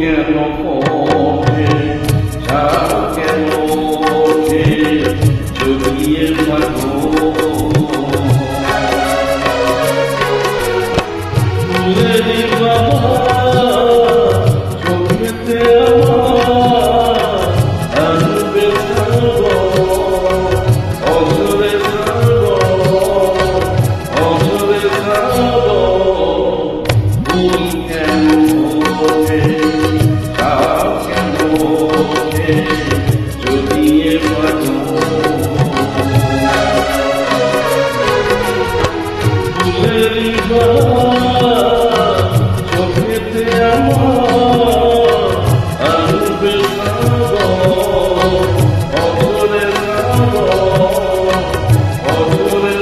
কেন পথে ছাড় কেন ওঠে জড়িয়ে থাকো ফুলেরই বাবা চোখেতে আমার আসবে অঝরে অঝরে ফুল কেন ওঠে ছাড় কেন ওঠে জড়িয়ে থাকো ফুলেরই বাবা চোখেতে আমার আসবে অঝরে অঝরে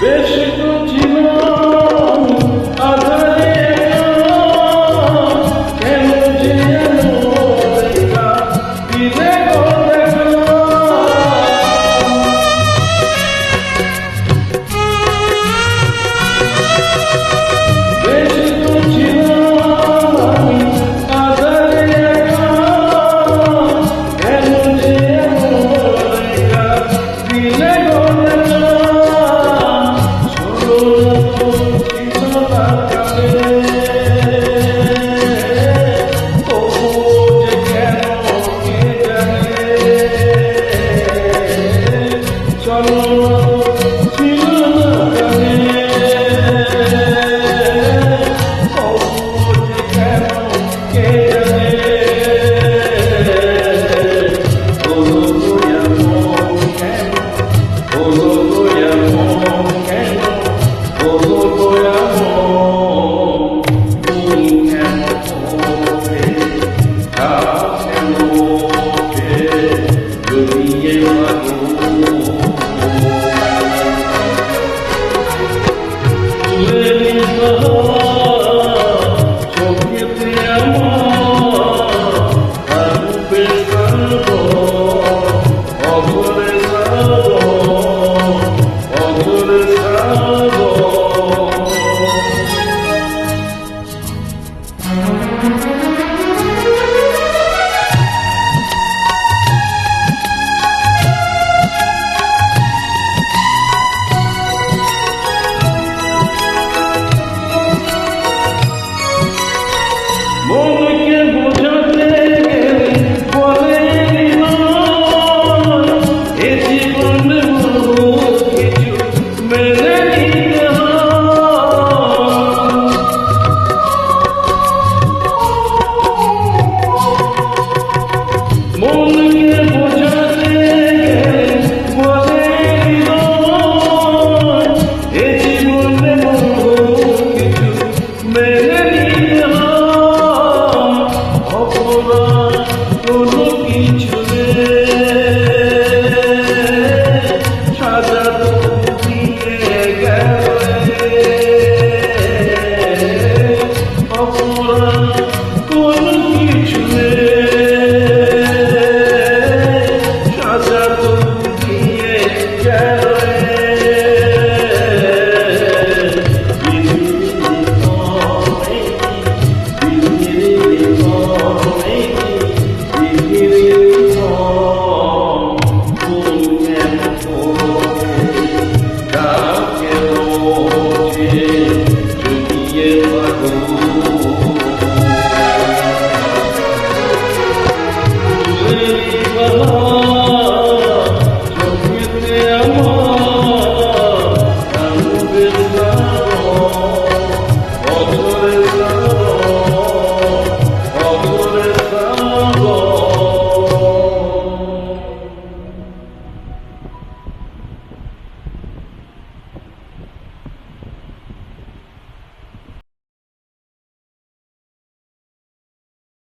বেশি তো জীবন আধারে কেন যে দেখা দিলে বেশি তো জীবন আধারে কেন যে দেখা দিলে মনকে বোঝাতে গেলে বলে এ জীবনে বহুত কিছু মেনে নিতে মনকে বোঝাতে গেলে বলে এ জীবনে বহুত কিছু মেনে নিতে কোনো কিছু